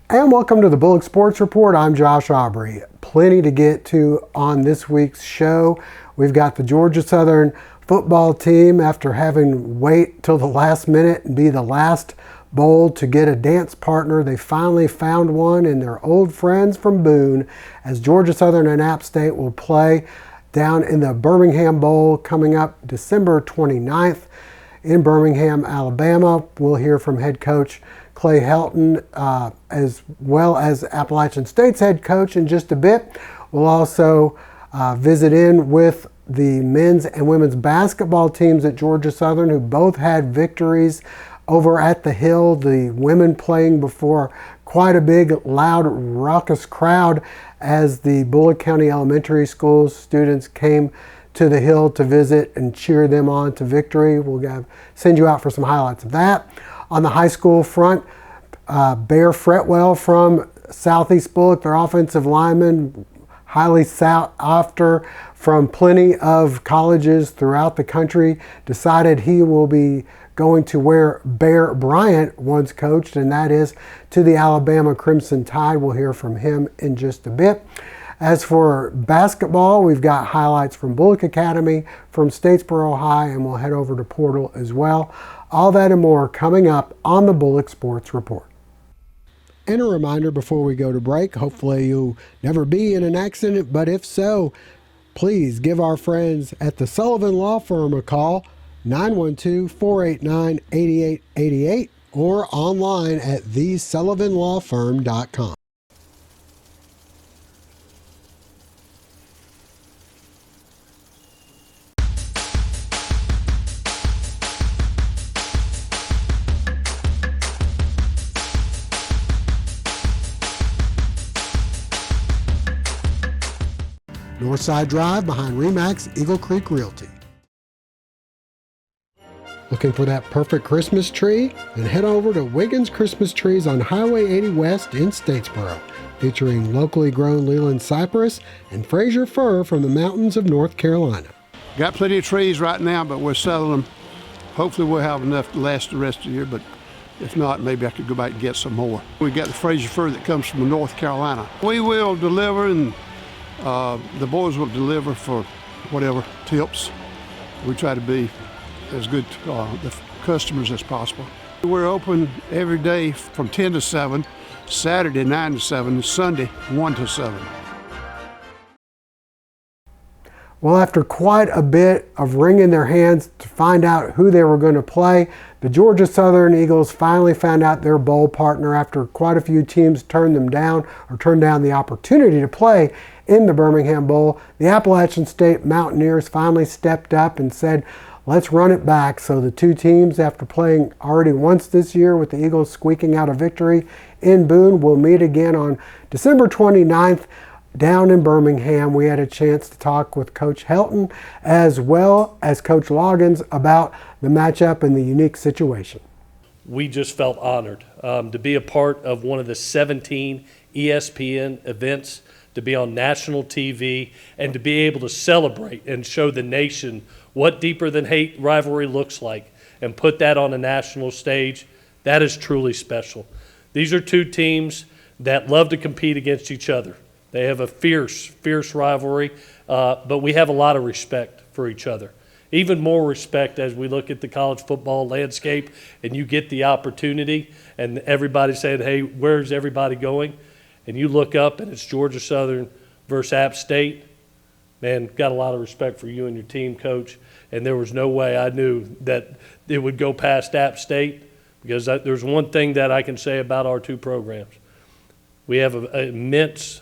And welcome to the Bulloch Sports Report. I'm Josh Aubrey. Plenty to get to on this week's show. We've got the Georgia Southern football team, after having wait till the last minute and be the last bowl to get a dance partner. They finally found one in their old friends from Boone, as Georgia Southern and App State will play down in the Birmingham Bowl coming up December 29th in Birmingham, Alabama. We'll hear from head coach Clay Helton, as well as Appalachian State's head coach in just a bit. We'll also visit in with the men's and women's basketball teams at Georgia Southern, who both had victories over at the Hill. The women playing before quite a big, loud, raucous crowd as the Bulloch County Elementary School students came to the Hill to visit and cheer them on to victory. We'll send you out for some highlights of that. On the high school front, Bear Fretwell from Southeast Bulloch, their offensive lineman, highly sought after from plenty of colleges throughout the country, decided he will be going to where Bear Bryant once coached, and that is to the Alabama Crimson Tide. We'll hear from him in just a bit. As for basketball, we've got highlights from Bulloch Academy, from Statesboro High, and we'll head over to Portal as well. All that and more coming up on the Bulloch Sports Report. And a reminder before we go to break, hopefully you'll never be in an accident, but if so, please give our friends at the Sullivan Law Firm a call, 912-489-8888, or online at thesullivanlawfirm.com. Northside Drive behind Remax Eagle Creek Realty. Looking for that perfect Christmas tree? Then head over to Wiggins Christmas Trees on Highway 80 West in Statesboro, featuring locally grown Leland cypress and Fraser fir from the mountains of North Carolina. Got plenty of trees right now, but we're selling them. Hopefully we'll have enough to last the rest of the year, but if not, maybe I could go back and get some more. We got the Fraser fir that comes from North Carolina. We will deliver, and the boys will deliver for whatever tips. We try to be as good to the customers as possible. We're open every day from 10 to 7, Saturday 9 to 7, Sunday 1 to 7. Well, after quite a bit of wringing their hands to find out who they were going to play, the Georgia Southern Eagles finally found out their bowl partner after quite a few teams turned them down or turned down the opportunity to play in the Birmingham Bowl. The Appalachian State Mountaineers finally stepped up and said, let's run it back. So the two teams, after playing already once this year with the Eagles squeaking out a victory in Boone, will meet again on December 29th down in Birmingham. We had a chance to talk with Coach Helton as well as Coach Loggins about the matchup and the unique situation. We just felt honored to be a part of one of the 17 ESPN events, to be on national TV, and to be able to celebrate and show the nation what Deeper Than Hate rivalry looks like and put that on a national stage. That is truly special. These are two teams that love to compete against each other. They have a fierce rivalry, but we have a lot of respect for each other. Even more respect as we look at the college football landscape and you get the opportunity and everybody's saying, hey, where's everybody going? And you look up and it's Georgia Southern versus App State. Man, got a lot of respect for you and your team, Coach. And there was no way I knew that it would go past App State, because there's one thing that I can say about our two programs. We have an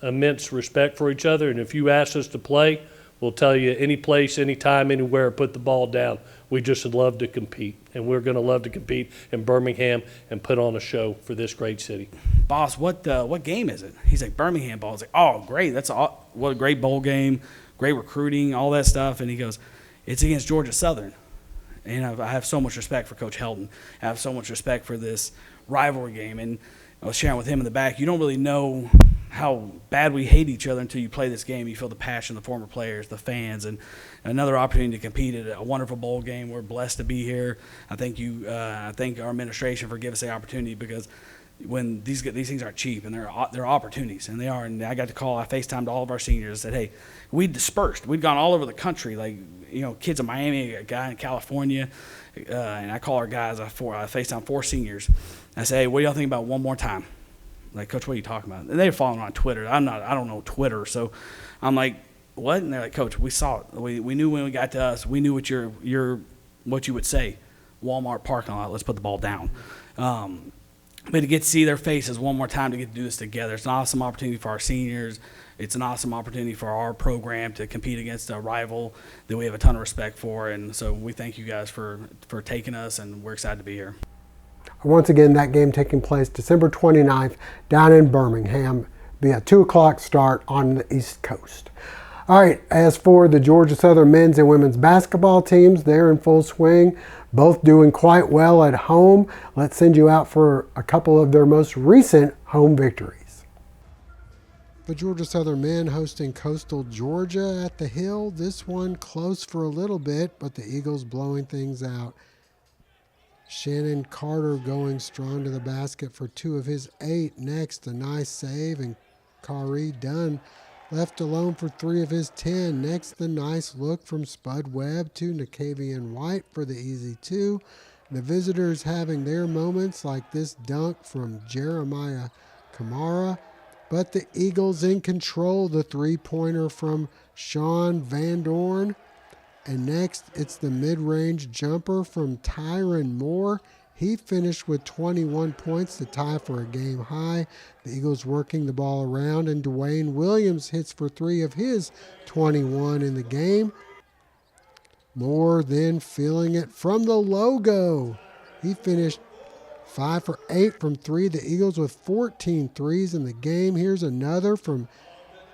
immense respect for each other, and if you ask us to play, we'll tell you any place, anytime, anywhere, put the ball down. We just would love to compete, and we're going to love to compete in Birmingham and put on a show for this great city. Boss, what game is it? He's like, Birmingham Bowl. I was like, oh, great. What a great bowl game, great recruiting, all that stuff. And he goes, it's against Georgia Southern. And I have so much respect for Coach Helton. I have so much respect for this rivalry game. And I was sharing with him in the back, you don't really know how bad we hate each other until you play this game. You feel the passion of the former players, the fans, and another opportunity to compete at a wonderful bowl game. We're blessed to be here. I thank our administration for giving us the opportunity, because when these things aren't cheap, and they're opportunities, and they are. And I got to call. I FaceTimed all of our seniors. Said, hey, we dispersed. We'd gone all over the country, like kids in Miami, a guy in California, and I call our guys. I FaceTime 4 seniors. I say, hey, what do y'all think about one more time? Like, Coach, what are you talking about? And they're following on Twitter. I don't know Twitter, so I'm like, what? And they're like, Coach, we saw it. We knew when we got to us. We knew what what you would say. Walmart parking lot. Let's put the ball down. But to get to see their faces one more time, to get to do this together, it's an awesome opportunity for our seniors. It's an awesome opportunity for our program to compete against a rival that we have a ton of respect for. And so we thank you guys for taking us, and we're excited to be here. Once again, that game taking place December 29th down in Birmingham. Be a 2 o'clock start on the East Coast. All right, as for the Georgia Southern men's and women's basketball teams, they're in full swing, both doing quite well at home. Let's send you out for a couple of their most recent home victories. The Georgia Southern men hosting Coastal Georgia at the Hill. This one close for a little bit, but the Eagles blowing things out. Shannon Carter going strong to the basket for 2 of his 8. Next, a nice save, and Kari Dunn left alone for 3 of his 10. Next, the nice look from Spud Webb to Nakavian White for the easy 2. The visitors having their moments like this dunk from Jeremiah Kamara, but the Eagles in control. The 3-pointer from Sean Van Dorn. And next, it's the mid-range jumper from Tyron Moore. He finished with 21 points to tie for a game high. The Eagles working the ball around, and Dwayne Williams hits for 3 of his 21 in the game. Moore then feeling it from the logo. He finished 5 for 8 from 3. The Eagles with 14 threes in the game. Here's another from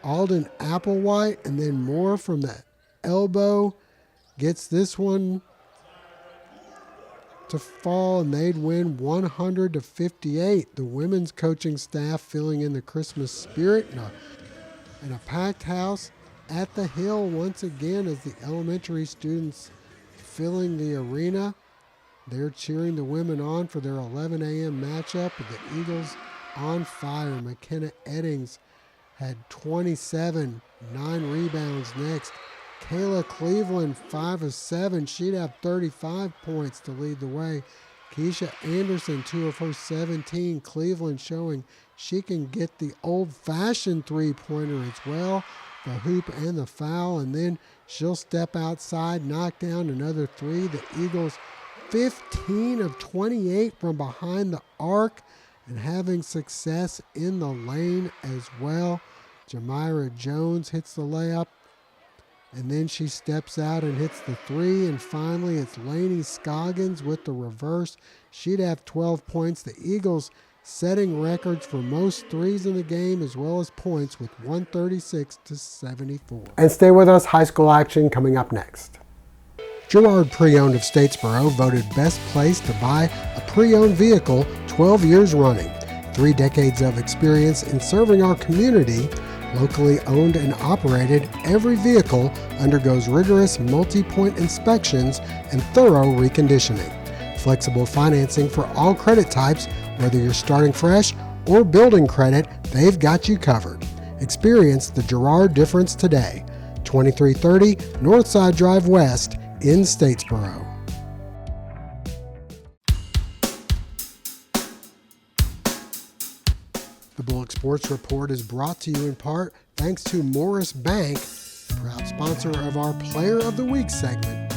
Alden Applewhite, and then Moore from the elbow gets this one to fall, and they'd win 100-58. The women's coaching staff feeling in the Christmas spirit in a packed house at the Hill once again as the elementary students filling the arena. They're cheering the women on for their 11 a.m. matchup with the Eagles on fire. McKenna Eddings had 27, 9 rebounds next. Kayla Cleveland, 5 of 7. She'd have 35 points to lead the way. Keisha Anderson, 2 of her 17. Cleveland showing she can get the old-fashioned three-pointer as well, the hoop and the foul, and then she'll step outside, knock down another 3. The Eagles, 15 of 28 from behind the arc and having success in the lane as well. Jamira Jones hits the layup, and then she steps out and hits the 3. And finally, it's Lainey Scoggins with the reverse. She'd have 12 points. The Eagles setting records for most threes in the game as well as points with 136-74. And stay with us. High school action coming up next. Gerard Pre-Owned of Statesboro voted best place to buy a pre-owned vehicle 12 years running. 3 decades of experience in serving our community. Locally owned and operated, every vehicle undergoes rigorous multi-point inspections and thorough reconditioning. Flexible financing for all credit types, whether you're starting fresh or building credit, they've got you covered. Experience the Gerard difference today. 2330 Northside Drive West in Statesboro. The Bulloch Sports Report is brought to you in part thanks to Morris Bank, proud sponsor of our Player of the Week segment.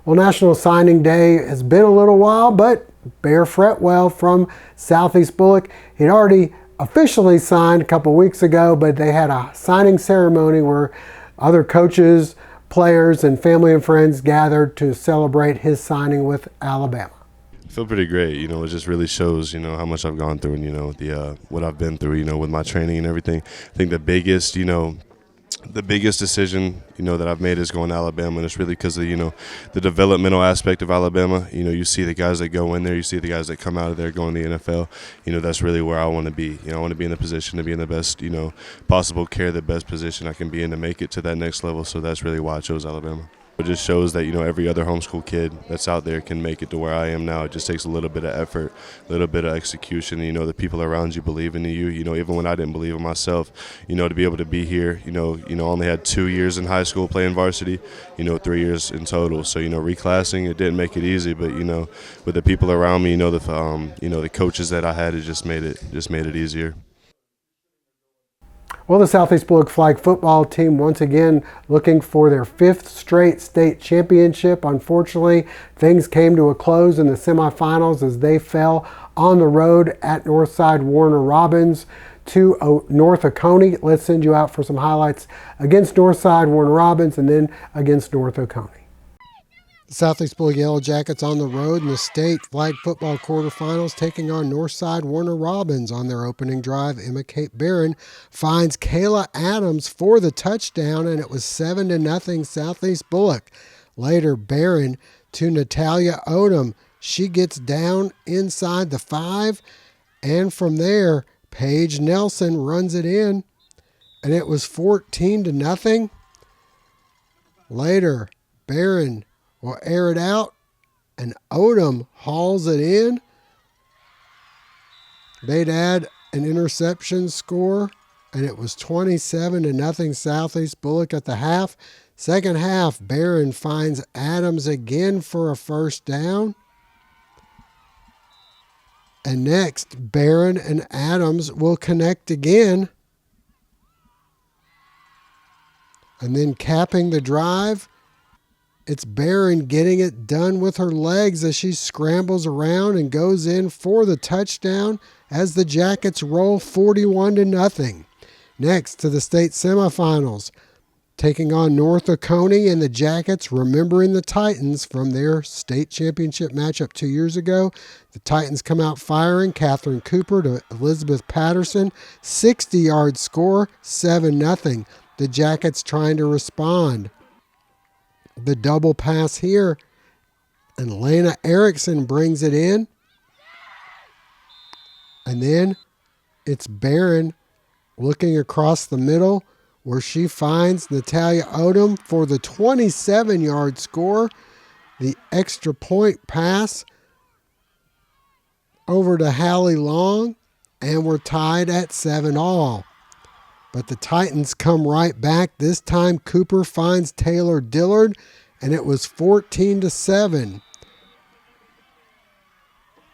Well, National Signing Day has been a little while, but Bear Fretwell from Southeast Bulloch, he'd already officially signed a couple weeks ago, but they had a signing ceremony where other coaches, players, and family and friends gathered to celebrate his signing with Alabama. I feel pretty great. It just really shows, how much I've gone through and, what I've been through, with my training and everything. I think the biggest, The biggest decision, that I've made is going to Alabama, and it's really because of, the developmental aspect of Alabama. You see the guys that go in there, you see the guys that come out of there going to the NFL. That's really where I want to be. I want to be in the position to be in the best, possible care, the best position I can be in to make it to that next level. So that's really why I chose Alabama. It just shows that, every other homeschool kid that's out there can make it to where I am now. It just takes a little bit of effort, a little bit of execution. The people around you believe in you. Even when I didn't believe in myself, to be able to be here, only had 2 years in high school playing varsity, 3 years in total. So, reclassing, it didn't make it easy, but, with the people around me, the coaches that I had, it just made it easier. Well, the Southeast Bulloch flag football team once again looking for their 5th straight state championship. Unfortunately, things came to a close in the semifinals as they fell on the road at Northside Warner Robins to North Oconee. Let's send you out for some highlights against Northside Warner Robins and then against North Oconee. The Southeast Bulloch Yellow Jackets on the road in the state flag football quarterfinals taking on Northside Warner Robins on their opening drive. Emma Kate Barron finds Kayla Adams for the touchdown, and it was 7-0 Southeast Bulloch. Later, Barron to Natalia Odom. She gets down inside the 5, and from there, Paige Nelson runs it in, and it was 14-0. Later, Barron will air it out, and Odom hauls it in. They'd add an interception score, and it was 27-0 Southeast Bulloch at the half. Second half, Barron finds Adams again for a first down. And next, Barron and Adams will connect again. And then capping the drive, it's Barron getting it done with her legs as she scrambles around and goes in for the touchdown as the Jackets roll 41-0. Next to the state semifinals, taking on North Oconee and the Jackets, remembering the Titans from their state championship matchup 2 years ago. The Titans come out firing. Catherine Cooper to Elizabeth Patterson. 60-yard score, 7-0. The Jackets trying to respond. The double pass here, and Lena Erickson brings it in. And then it's Barron looking across the middle where she finds Natalia Odom for the 27-yard score. The extra point pass over to Hallie Long, and we're tied at 7-all. But the Titans come right back. This time Cooper finds Taylor Dillard, and it was 14-7.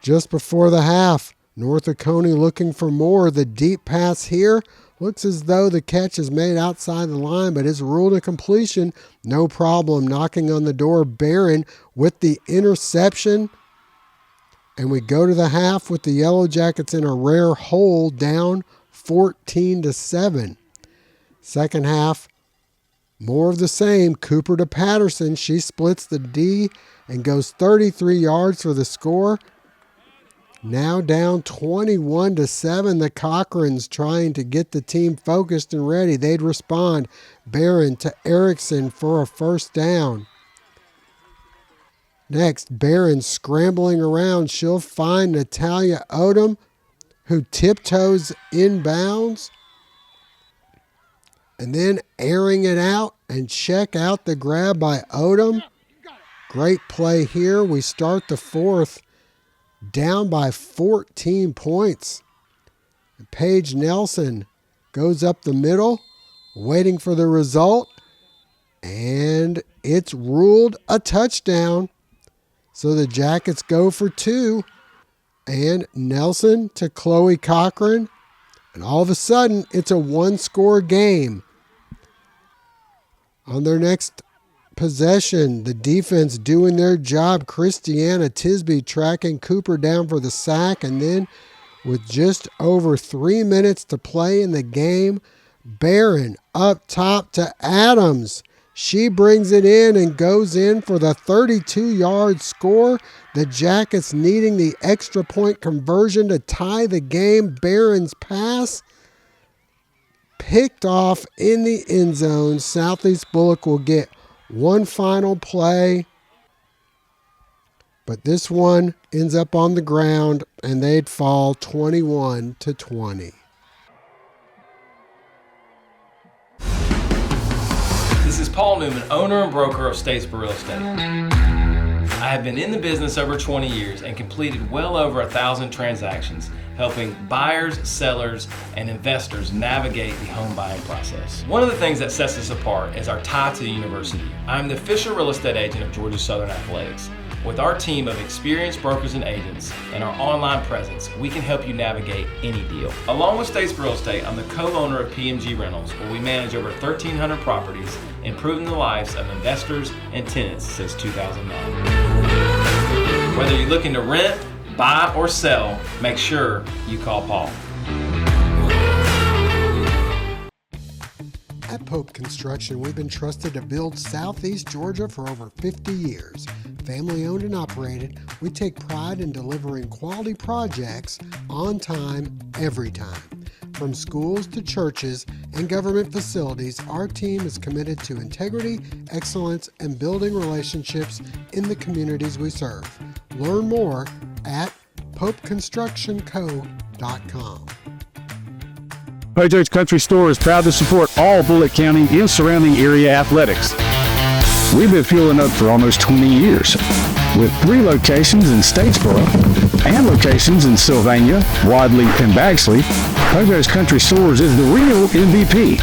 Just before the half, North Oconee looking for more. The deep pass here looks as though the catch is made outside the line, but it's ruled a completion. No problem. Knocking on the door, Barron with the interception. And we go to the half with the Yellow Jackets in a rare hole, down 14-7. Second half, more of the same. Cooper to Patterson. She splits the D and goes 33 yards for the score. Now down 21-7. The Cochrans trying to get the team focused and ready. They'd respond. Barron to Erickson for a first down. Next, Barron scrambling around. She'll find Natalia Odom, who tiptoes inbounds, and then airing it out, and check out the grab by Odom. Great play here. We start the fourth down by 14 points. Paige Nelson goes up the middle, waiting for the result, and it's ruled a touchdown. So the Jackets go for 2. And Nelson to Chloe Cochran. And all of a sudden, it's a 1-score game. On their next possession, the defense doing their job. Christiana Tisby tracking Cooper down for the sack. And then with just over 3 minutes to play in the game, Barron up top to Adams. She brings it in and goes in for the 32-yard score. The Jackets needing the extra point conversion to tie the game. Barron's pass picked off in the end zone. Southeast Bulloch will get one final play, but this one ends up on the ground, and they'd fall 21-20. This is Paul Newman, owner and broker of Statesboro Real Estate. I have been in the business over 20 years and completed well over 1,000 transactions, helping buyers, sellers, and investors navigate the home buying process. One of the things that sets us apart is our tie to the university. I'm the official real estate agent of Georgia Southern Athletics. With our team of experienced brokers and agents and our online presence, we can help you navigate any deal. Along with Statesboro Real Estate, I'm the co-owner of PMG Rentals, where we manage over 1,300 properties, improving the lives of investors and tenants since 2009. Whether you're looking to rent, buy, or sell, make sure you call Paul. At Pope Construction, we've been trusted to build Southeast Georgia for over 50 years. Family owned and operated, we take pride in delivering quality projects on time, every time. From schools to churches and government facilities, our team is committed to integrity, excellence, and building relationships in the communities we serve. Learn more at popeconstructionco.com. Pojo's Country Store is proud to support all Bulloch County and surrounding area athletics. We've been fueling up for almost 20 years, with 3 locations in Statesboro and locations in Sylvania, Wadley, and Bagsley. Pojo's Country Stores is the real MVP.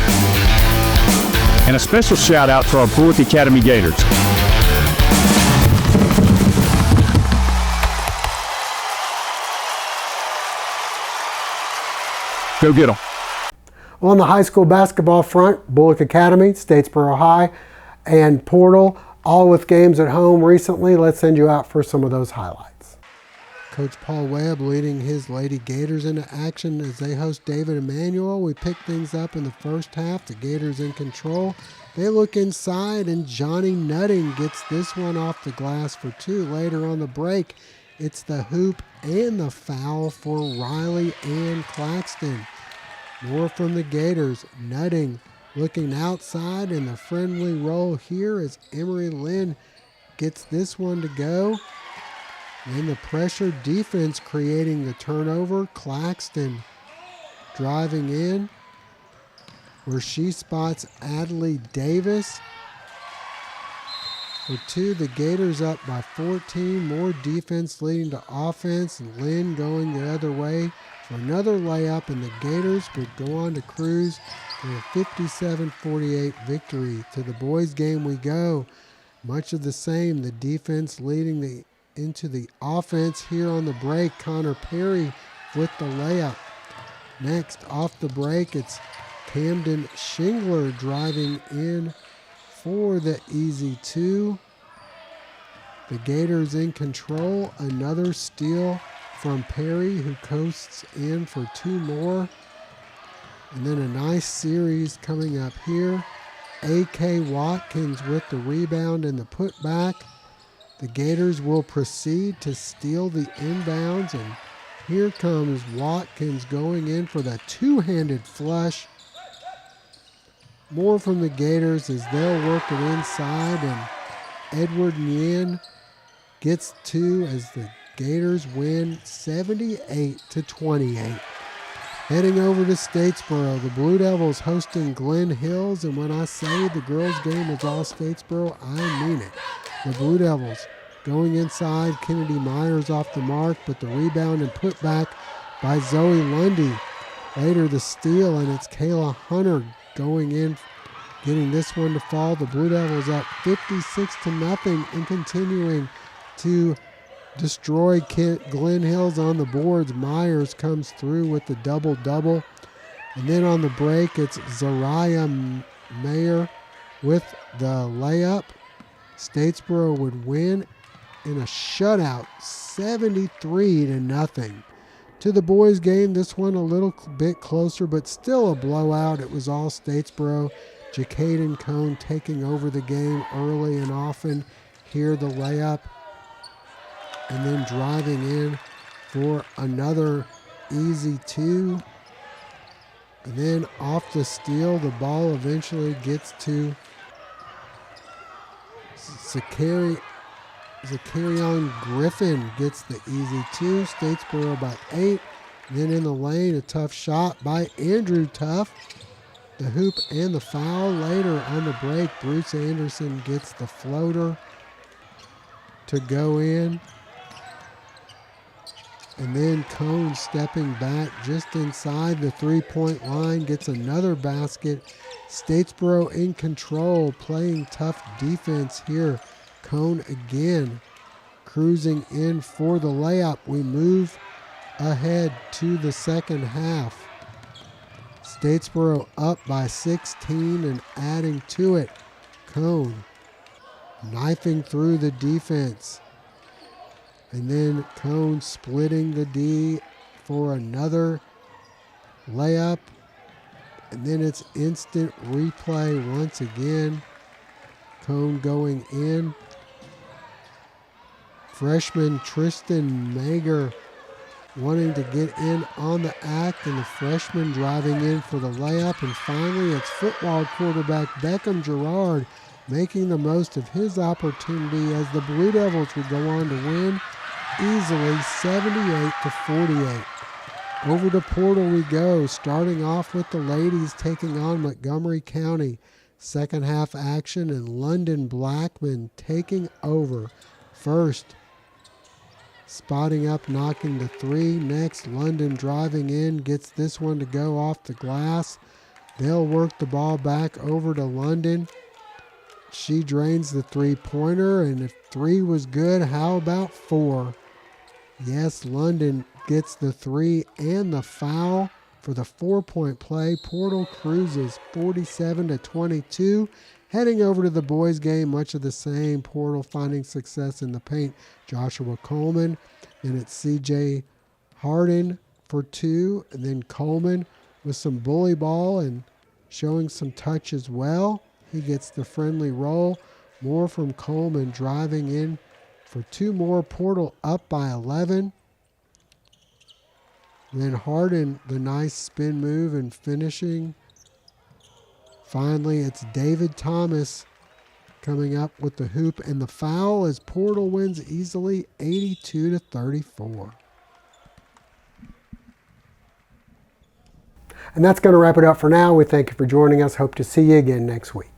And a special shout out for our Bulloch Academy Gators. Go get them. On the high school basketball front, Bulloch Academy, Statesboro High, and Portal, all with games at home recently. Let's send you out for some of those highlights. Coach Paul Webb leading his Lady Gators into action as they host David Emmanuel. We pick things up in the first half. The Gators in control. They look inside, and Johnny Nutting gets this one off the glass for 2. Later on the break, it's the hoop and the foul for Riley and Claxton. More from the Gators. Nutting looking outside in the friendly roll here as Emery Lynn gets this one to go. And the pressure defense creating the turnover. Claxton driving in where she spots Adley Davis. For 2, the Gators up by 14. More defense leading to offense. Lynn going the other way for another layup, and the Gators would go on to cruise for a 57-48 victory. To the boys' game we go. Much of the same. The defense leading into the offense here on the break. Connor Perry with the layup. Next, off the break, it's Camden Shingler driving in for the easy 2. The Gators in control. Another steal from Perry, who coasts in for 2 more. And then a nice series coming up here. A.K. Watkins with the rebound and the putback. The Gators will proceed to steal the inbounds, and here comes Watkins going in for the 2-handed flush. More from the Gators as they'll work it inside, and Edward Nguyen gets 2 as the Gators win 78-28. Heading over to Statesboro, the Blue Devils hosting Glen Hills, and when I say the girls' game is all Statesboro, I mean it. The Blue Devils going inside, Kennedy Myers off the mark, but the rebound and putback by Zoe Lundy. Later the steal, and it's Kayla Hunter going in, getting this one to fall. The Blue Devils up 56-0 and continuing to destroy Glen Hills on the boards. Myers comes through with the double-double. And then on the break, it's Zariah Mayer with the layup. Statesboro would win in a shutout, 73-0. To the boys' game, this one a little bit closer, but still a blowout. It was all Statesboro. Jacaden Cone taking over the game early and often. Here the layup. And then driving in for another easy 2. And then off the steal, the ball eventually gets to Zakarian Griffin gets the easy 2. Statesboro by 8. Then in the lane, a tough shot by Andrew Tuff. The hoop and the foul. Later on the break, Bruce Anderson gets the floater to go in. And then Cone stepping back just inside the three-point line, gets another basket. Statesboro in control, playing tough defense here. Cone again cruising in for the layup. We move ahead to the second half. Statesboro up by 16 and adding to it. Cone knifing through the defense. And then Cone splitting the D for another layup. And then it's instant replay once again. Cone going in. Freshman Tristan Mager wanting to get in on the act, and the freshman driving in for the layup. And finally, it's football quarterback Beckham Gerard making the most of his opportunity as the Blue Devils would go on to win easily 78-48. Over to Portal we go, starting off with the ladies taking on Montgomery County. Second half action, and London Blackman taking over first. Spotting up, knocking the 3. Next, London driving in, gets this one to go off the glass. They'll work the ball back over to London. She drains the three-pointer, and if 3 was good, how about 4? Yes, London gets the 3 and the foul for the 4-point play. Portal cruises 47-22. Heading over to the boys' game, much of the same. Portal finding success in the paint. Joshua Coleman, and it's C.J. Harden for 2, and then Coleman with some bully ball and showing some touch as well. He gets the friendly roll. More from Coleman driving in for 2 more. Portal up by 11. Then Harden, the nice spin move and finishing. Finally, it's David Thomas coming up with the hoop and the foul as Portal wins easily 82-34. And that's going to wrap it up for now. We thank you for joining us. Hope to see you again next week.